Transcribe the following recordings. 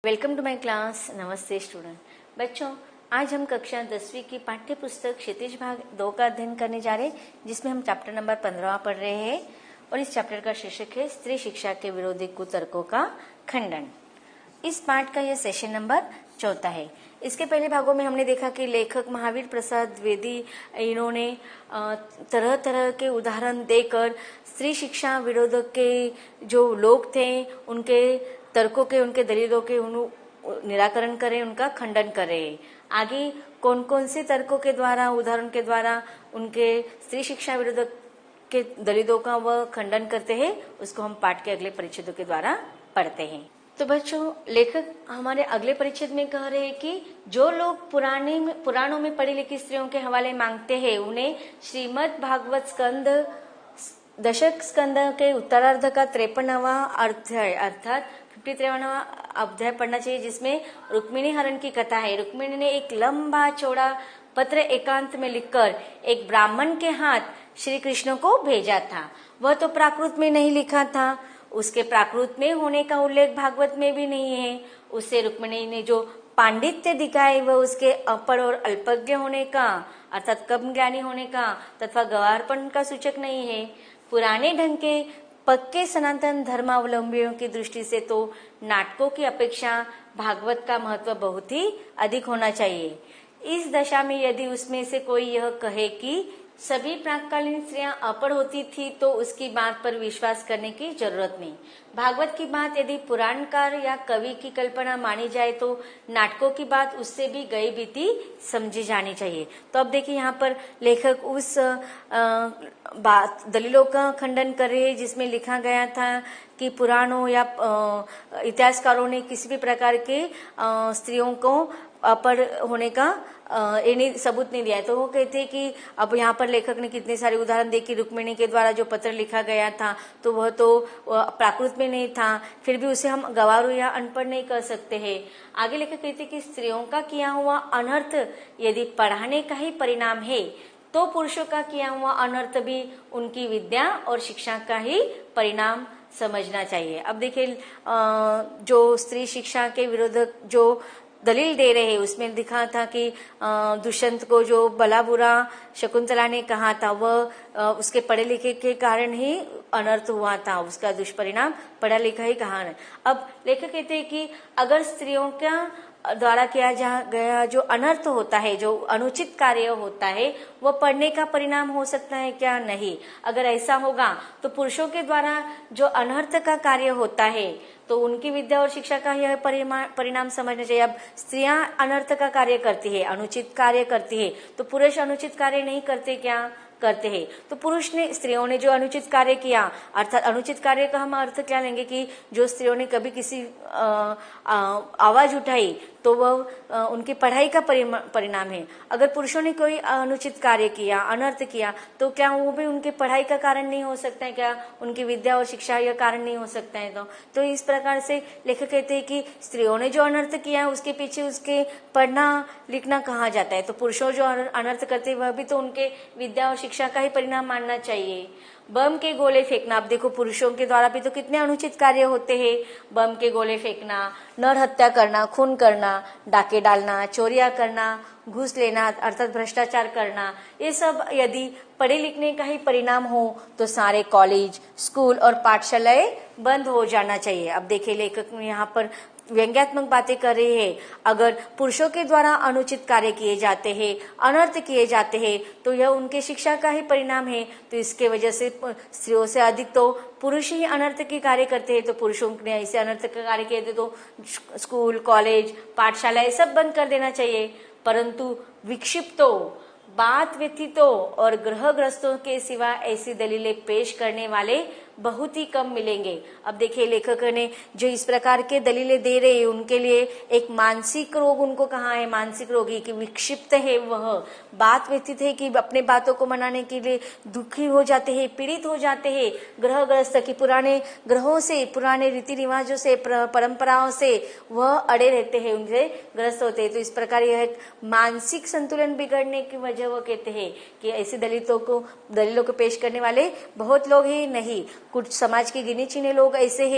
Welcome to my class. नमस्ते student. बच्चों, आज हम कक्षा 10वीं की पाठ्य पुस्तक क्षितिज भाग 2 का अध्ययन करने जा रहे हैं, जिसमें हम चैप्टर नंबर 15 पढ़ रहे हैं और इस चैप्टर का शीर्षक है स्त्री शिक्षा के विरोधी कुतर्कों का खंडन। इस पाठ का यह सेशन नंबर 4 है। इसके पहले भागों में हमने देखा कि लेखक महावीर प्रसाद द्विवेदी इन्होंने तरह तरह के उदाहरण देकर स्त्री शिक्षा विरोधक के जो लोग थे उनके तर्कों के, उनके दलीलों के निराकरण करें, उनका खंडन करें। आगे कौन कौन से तर्कों के द्वारा, उदाहरण के द्वारा उनके स्त्री शिक्षा विरोधक के दलीलों का वह खंडन करते हैं, उसको हम पाठ के अगले परिच्छेदों के द्वारा पढ़ते हैं। तो बच्चों, लेखक हमारे अगले परिच्छेद में कह रहे हैं कि जो लोग पुराणों में पढ़ी लिखी स्त्रियों के हवाले मांगते हैं, उन्हें श्रीमद् भागवत स्कंद दशक स्कंद के उत्तरार्ध का 53वां अध्याय अर्थात 53वां अध्याय पढ़ना चाहिए, जिसमें रुक्मिणी हरण की कथा है। रुक्मिणी ने एक लंबा चौड़ा पत्र एकांत में लिखकर एक ब्राह्मण के हाथ श्री कृष्ण को भेजा था। वह तो प्राकृत में नहीं लिखा था, उसके प्राकृत में होने का उल्लेख भागवत में भी नहीं है। उससे रुक्मिणी ने जो पांडित्य दिखाए वह उसके अपढ़ और अल्पज्ञ होने का अर्थात कम ज्ञानी होने का तथा गवारपन का सूचक नहीं है। पुराने ढंग के पक्के सनातन धर्मावलंबियों की दृष्टि से तो नाटकों की अपेक्षा भागवत का महत्व बहुत ही अधिक होना चाहिए। इस दशा में यदि उसमें से कोई यह कहे कि सभी प्रातकालीन स्त्रियां अपढ़ होती थी, तो उसकी बात पर विश्वास करने की जरूरत नहीं। भागवत की बात यदि पुराणकार या कवि की कल्पना मानी जाए तो नाटकों की बात उससे भी गई बीती समझी जानी चाहिए। तो अब देखिए, यहाँ पर लेखक उस दलीलों का खंडन कर रहे हैं जिसमें लिखा गया था कि पुराणों या इतिहासकारों ने किसी भी प्रकार के स्त्रियों को अपढ़ होने का सबूत नहीं दिया है। तो वो कहते हैं कि अब यहाँ पर लेखक ने कितने सारे उदाहरण दे कि रुक्मिणी के द्वारा जो पत्र लिखा गया था तो वह तो प्राकृत में नहीं था, फिर भी उसे हम गंवारू या अनपढ़ नहीं कर सकते हैं। आगे लेखक कहते हैं कि स्त्रियों का किया हुआ अनर्थ यदि पढ़ाने का ही परिणाम है, तो पुरुषों का किया हुआ अनर्थ भी उनकी विद्या और शिक्षा का ही परिणाम समझना चाहिए। अब देखिए, जो स्त्री शिक्षा के विरोधक जो दलील दे रहे हैं उसमें दिखा था कि दुष्यंत को जो भला बुरा शकुंतला ने कहा था वह उसके पढ़े लिखे के कारण ही अनर्थ हुआ था, उसका दुष्परिणाम पढ़ा लिखा ही कहा है। अब लेखक कहते हैं कि अगर स्त्रियों का द्वारा किया गया जो अनर्थ होता है, जो अनुचित कार्य होता है, वह पढ़ने का परिणाम हो सकता है क्या? नहीं। अगर ऐसा होगा तो पुरुषों के द्वारा जो अनर्थ का कार्य होता है तो उनकी विद्या और शिक्षा का यह परिणाम समझना चाहिए। अब स्त्रियां अनर्थ का कार्य करती है, अनुचित कार्य करती है, तो पुरुष अनुचित कार्य नहीं करते क्या? करते हैं। तो स्त्रियों ने जो अनुचित कार्य किया, अर्थात अनुचित कार्य का हम अर्थ क्या लेंगे कि जो स्त्रियों ने कभी किसी आवाज उठाई तो वह उनकी पढ़ाई का परिणाम है। अगर पुरुषों ने कोई अनुचित कार्य किया, अनर्थ किया, तो क्या वो भी उनके पढ़ाई का कारण नहीं हो सकता है क्या? उनकी विद्या और शिक्षा का कारण नहीं हो सकता है? तो इस प्रकार से लेखक कहते हैं कि स्त्रियों ने जो अनर्थ किया उसके पीछे उसके पढ़ना लिखना कहा जाता है, तो पुरुषों जो अनर्थ करते वह भी तो उनके विद्या और शिक्षा का ही परिणाम मानना चाहिए। बम के गोले फेंकना, अब देखो पुरुषों के द्वारा भी तो कितने अनुचित कार्य होते हैं। बम के गोले फेंकना, नर हत्या करना, खून करना, डाके डालना, चोरियां करना, घूस लेना अर्थात भ्रष्टाचार करना, ये सब यदि पढ़े लिखने का ही परिणाम हो तो सारे कॉलेज, स्कूल और पाठशालाएं बंद हो जाना चाहिए। अब देखिए, लेखक यहाँ पर व्यंग्यात्मक बातें कर रहे हैं। अगर पुरुषों के द्वारा अनुचित कार्य किए जाते हैं, अनर्थ किए जाते हैं, तो यह उनके शिक्षा का ही परिणाम है। तो इसके वजह से स्त्रियों से अधिक तो पुरुष ही अनर्थ के कार्य करते हैं। तो पुरुषों ने ऐसे अनर्थ के कार्य किए थे तो स्कूल, कॉलेज, पाठशाला ये सब बंद कर देना चाहिए। परंतु विक्षिप्तों, बात व्यतीतों और ग्रहग्रस्तों के सिवा ऐसी दलीलें पेश करने वाले बहुत ही कम मिलेंगे। अब देखिए, लेखक ने जो इस प्रकार के दलीलें दे रहे हैं उनके लिए एक मानसिक रोग उनको कहा है, मानसिक रोगी कि विक्षिप्त है, वह बात व्यतीत है कि अपने बातों को मनाने के लिए दुखी हो जाते हैं, पीड़ित हो जाते हैं, ग्रहग्रस्त की पुराने ग्रहों से, पुराने रीति रिवाजों से, परंपराओं से वह अड़े रहते हैं, उनसे ग्रस्त होते हैं। तो इस प्रकार यह एक मानसिक संतुलन बिगड़ने की वजह वो कहते हैं कि ऐसी दलीलों को पेश करने वाले बहुत लोग ही नहीं। कुछ समाज के गिने चुने लोग ऐसे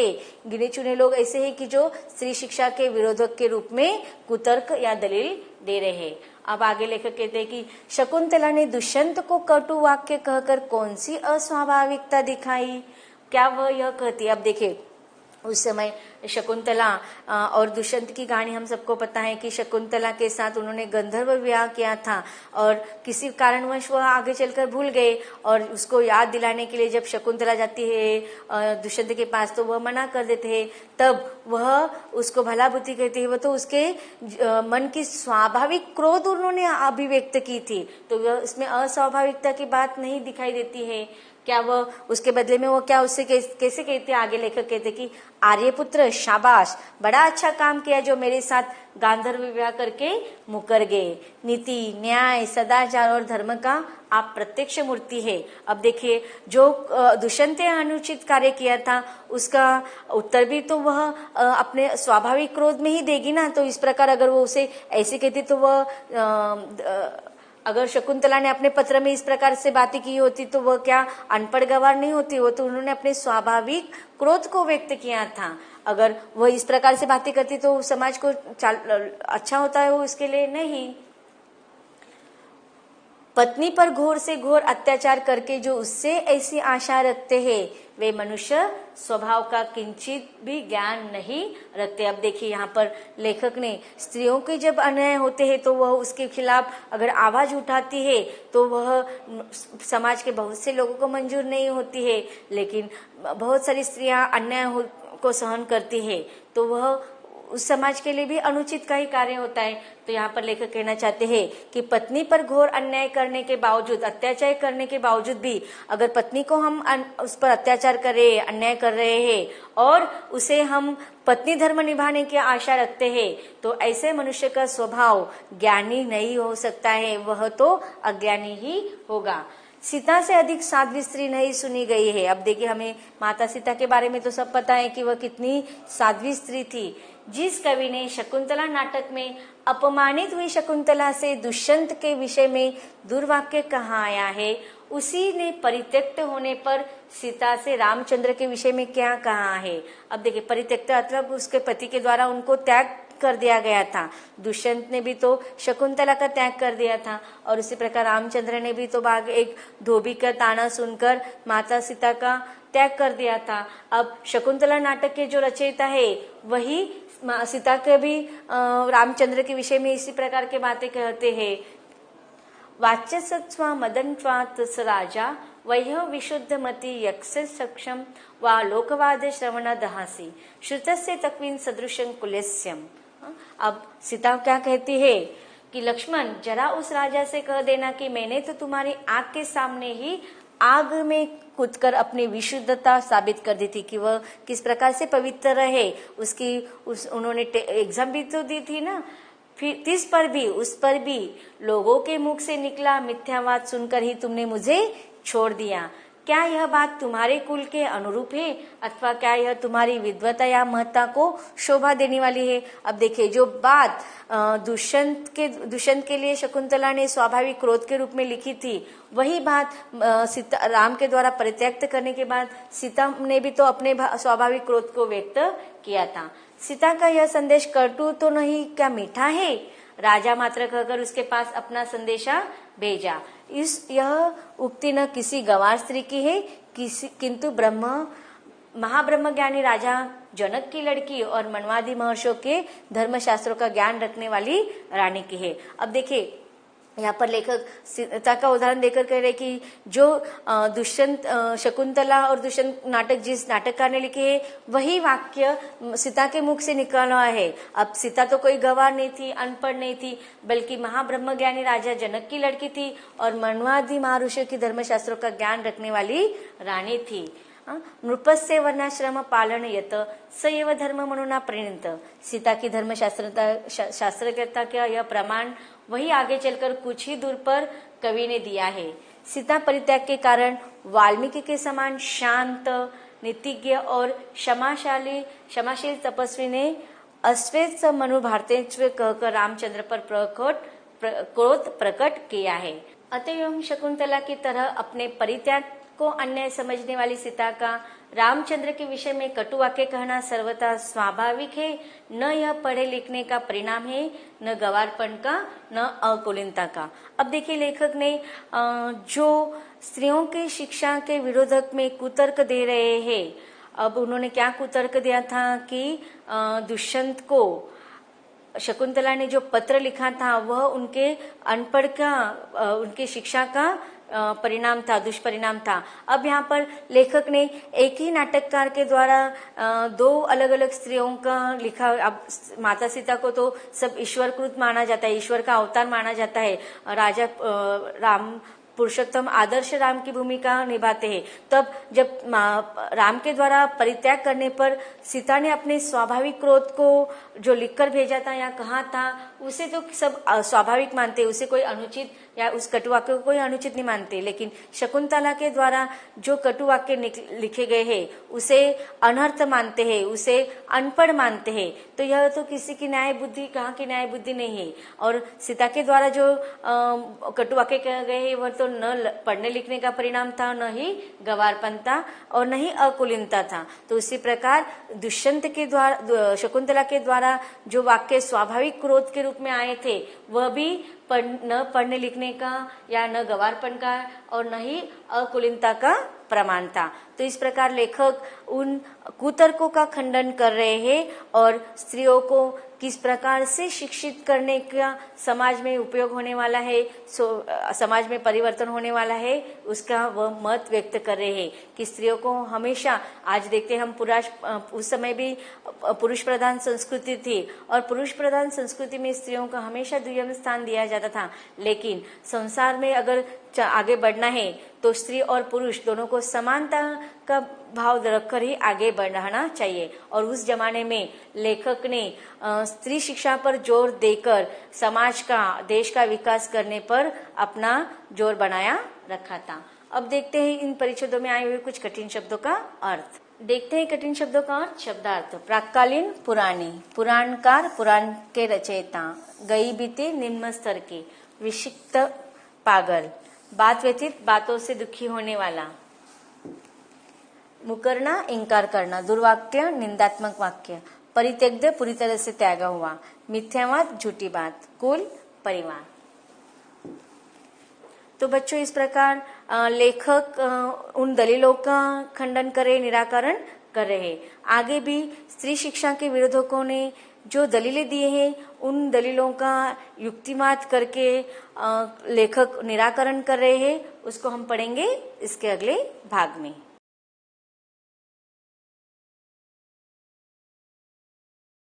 हैं कि जो स्त्री शिक्षा के विरोधक के रूप में कुतर्क या दलील दे रहे हैं। अब आगे लेखक कहते हैं कि शकुंतला ने दुष्यंत को कटु वाक्य कहकर कौन सी अस्वाभाविकता दिखाई। क्या वह यह कहती। अब देखिए उस समय शकुंतला और दुष्यंत की कहानी हम सबको पता है कि शकुंतला के साथ उन्होंने गंधर्व विवाह किया था और किसी कारणवश वह आगे चलकर भूल गए और उसको याद दिलाने के लिए जब शकुंतला जाती है दुष्यंत के पास तो वह मना कर देते हैं। तब वह उसको भला बुद्धि कहती है। वह तो उसके मन की स्वाभाविक क्रोध उन्होंने अभिव्यक्त की थी, तो इसमें अस्वाभाविकता की बात नहीं दिखाई देती है। क्या वह उसके बदले में वो क्या उससे कैसे कहते हैं। आगे लेखक कहते कि आर्यपुत्र शाबाश, बड़ा अच्छा काम किया जो मेरे साथ गांधर्व विवाह करके मुकर गए। नीति, न्याय, सदाचार और धर्म का आप प्रत्यक्ष मूर्ति है। अब देखिए जो दुष्यंत ने अनुचित कार्य किया था उसका उत्तर भी तो वह अपने स्वाभाविक क्रोध में ही देगी ना। तो इस प्रकार अगर वो उसे ऐसे कहती तो वह अगर शकुंतला ने अपने पत्र में इस प्रकार से बातें की होती तो वह क्या अनपढ़ गवार नहीं होती। वो तो उन्होंने अपने स्वाभाविक क्रोध को व्यक्त किया था। अगर वह इस प्रकार से बातें करती तो समाज को अच्छा होता है वो इसके लिए नहीं। पत्नी पर घोर से घोर अत्याचार करके जो उससे ऐसी आशा रखते हैं वे मनुष्य स्वभाव का किंचित भी ज्ञान नहीं रखते। अब देखिए यहाँ पर लेखक ने स्त्रियों के जब अन्याय होते हैं तो वह उसके खिलाफ अगर आवाज उठाती है तो वह समाज के बहुत से लोगों को मंजूर नहीं होती है, लेकिन बहुत सारी स्त्रियां अन्याय को सहन करती है तो वह उस समाज के लिए भी अनुचित का ही कार्य होता है। तो यहाँ पर लेखक कहना चाहते हैं कि पत्नी पर घोर अन्याय करने के बावजूद, अत्याचार करने के बावजूद भी अगर पत्नी को हम उस पर अत्याचार कर रहे हैं, अन्याय कर रहे हैं और उसे हम पत्नी धर्म निभाने की आशा रखते हैं तो ऐसे मनुष्य का स्वभाव ज्ञानी नहीं हो सकता है, वह तो अज्ञानी ही होगा। सीता से अधिक साध्वी स्त्री नहीं सुनी गई है। अब देखिए हमें माता सीता के बारे में तो सब पता है कि वह कितनी साध्वी स्त्री थी। जिस कवि ने शकुंतला नाटक में अपमानित हुई शकुंतला से दुष्यंत के विषय में दुर्वाक्य कहा आया है, उसी ने परित्यक्त होने पर सीता से रामचंद्र के विषय में क्या कहा है। अब देखिए परित्यक्त मतलब उसके पति के द्वारा उनको त्याग कर दिया गया था। दुष्यंत ने भी तो शकुंतला का त्याग कर दिया था और उसी प्रकार रामचंद्र ने भी तो भाग एक धोबी का ताना सुनकर माता सीता का त्याग कर दिया था। अब शकुंतला नाटक के जो रचयिता है वही सीता के भी रामचंद्र के विषय में इसी प्रकार के बातें कहते हैं। वाच्यसत्वा मदन्त्वात् स राजा वह्य विशुद्ध मति यक्ष सक्षम वा लोकवाद श्रवण दहासी श्रुतस्य तक्विन सदृशं कुलस्यम। अब सीता क्या कहती है कि लक्ष्मण जरा उस राजा से कह देना कि मैंने तो तुम्हारी आंख के सामने ही आग में कूदकर अपनी विशुद्धता साबित कर दी थी कि वह किस प्रकार से पवित्र रहे। उन्होंने एग्जाम भी तो दी थी ना। फिर उस पर भी लोगों के मुख से निकला मिथ्यावाद सुनकर ही तुमने मुझे छोड़ दिया। क्या यह बात तुम्हारे कुल के अनुरूप है अथवा क्या यह तुम्हारी विद्वता या महत्ता को शोभा देने वाली है। अब देखिए जो बात दुष्यंत के लिए शकुंतला ने स्वाभाविक क्रोध के रूप में लिखी थी वही बात सीता राम के द्वारा परित्यक्त करने के बाद सीता ने भी तो अपने स्वाभाविक क्रोध को व्यक्त किया था। सीता का यह संदेश कटु तो नहीं क्या मीठा है। राजा मात्र कहकर उसके पास अपना संदेशा भेजा। यह उक्ति न किसी गंवार स्त्री की है किंतु महाब्रह्म ज्ञानी राजा जनक की लड़की और मनवादी महर्षियों के धर्मशास्त्रों का ज्ञान रखने वाली रानी की है। अब देखिए यहाँ पर लेखक सीता का उदाहरण देकर कह रहे कि जो दुष्यंत शकुंतला और दुष्यंत नाटक जिस नाटककार ने लिखे है वही वाक्य सीता के मुख से निकला है। अब सीता तो कोई गवार नहीं थी, अनपढ़ नहीं थी, बल्कि महाब्रह्म ज्ञानी राजा जनक की लड़की थी और मनवादी महर्षियों की धर्मशास्त्रों का ज्ञान रखने वाली रानी थी। नृपस्य वर्णाश्रम पालन यत सएव धर्म मनुना प्रणीत। सीता की शास्त्रज्ञता का यह प्रमाण वही आगे चलकर कुछ ही दूर पर कवि ने दिया है। सीता परित्याग के कारण वाल्मीकि के समान शांत, नीतिज्ञ और क्षमाशील तपस्वी ने अश्वेत मनु भारतेश्व कहकर रामचंद्र पर क्रोध प्रकट किया है। अतएव शकुंतला की तरह अपने परित्याग को अन्याय समझने वाली सीता का रामचंद्र के विषय में कटु वाक्य कहना सर्वथा स्वाभाविक है, न यह पढ़े लिखने का परिणाम है, न गवारपन का, न अकुलीनता का। अब देखिए लेखक ने जो स्त्रियों की शिक्षा के विरोधक में कुतर्क दे रहे हैं, अब उन्होंने क्या कुतर्क दिया था कि दुष्यंत को शकुंतला ने जो पत्र लिखा था वह उनके अनपढ़ का, उनके शिक्षा का परिणाम था, दुष्परिणाम था। अब यहाँ पर लेखक ने एक ही नाटककार के द्वारा दो अलग अलग स्त्रियों का लिखा। अब माता सीता को तो सब ईश्वरकृत माना जाता है, ईश्वर का अवतार माना जाता है। राजा राम पुरुषोत्तम आदर्श राम की भूमिका निभाते हैं। तब जब राम के द्वारा परित्याग करने पर सीता ने अपने स्वाभाविक क्रोध को जो लिखकर भेजा था या कहा था, उसे तो सब स्वाभाविक मानते, उसे कोई अनुचित या उस कटुवाक्य को कोई अनुचित नहीं मानते। लेकिन शकुंतला के द्वारा जो कटुवाक्य लिखे गए हैं उसे अनर्थ मानते हैं, उसे अनपढ़ मानते हैं। तो यह तो किसी की न्याय बुद्धि, कहाँ की न्याय बुद्धि नहीं है। और सीता के द्वारा जो कटुवाक्य कहे गए हैं वह तो न पढ़ने लिखने का परिणाम था, न ही गवारपन था और न ही अकुलीनता था। तो उसी प्रकार दुष्यंत के द्वारा, शकुंतला के द्वारा जो वाक्य स्वाभाविक क्रोध के रूप में आए थे वह भी न पढ़ने लिखने का या न गवारपन का और न ही अकुलीनता का प्रमाण था। तो इस प्रकार लेखक उन कुतर्कों का खंडन कर रहे हैं और स्त्रियों को किस प्रकार से शिक्षित करने का समाज में उपयोग होने वाला है, समाज में परिवर्तन होने वाला है, उसका वह मत व्यक्त कर रहे हैं कि स्त्रियों को हमेशा, आज देखते हैं हम उस समय भी पुरुष प्रधान संस्कृति थी और पुरुष प्रधान संस्कृति में स्त्रियों को हमेशा द्वितीय स्थान दिया जाता था। लेकिन संसार में अगर आगे बढ़ना है तो स्त्री और पुरुष दोनों को समानता का भाव रखकर ही आगे बढ़ना चाहिए। और उस जमाने में लेखक ने स्त्री शिक्षा पर जोर देकर समाज का, देश का विकास करने पर अपना जोर बनाया रखा था। अब देखते हैं इन परिच्छेदों में आए हुए कुछ कठिन शब्दों का अर्थ। देखते हैं कठिन शब्दों का अर्थ। शब्दार्थ। प्राक्कालीन, पुरानी, पुराणकार, पुराण के रचयिता, गई बीती, निम्न स्तर की, विक्षिप्त, पागल, बात व्यतीत, बातों से दुखी होने वाला, मुकरना, इंकार करना, दुर्वाक्य, निंदात्मक वाक्य, परित्यज्य, पूरी तरह से त्यागा हुआ, मिथ्यावाद, झूठी बात, कुल, परिवार। तो बच्चों इस प्रकार लेखक उन दलीलों का खंडन करे, निराकरण कर रहे हैं। आगे भी स्त्री शिक्षा के विरोधकों ने जो दलीलें दिए हैं उन दलीलों का युक्तिवाद करके लेखक निराकरण कर रहे हैं, उसको हम पढ़ेंगे इसके अगले भाग में।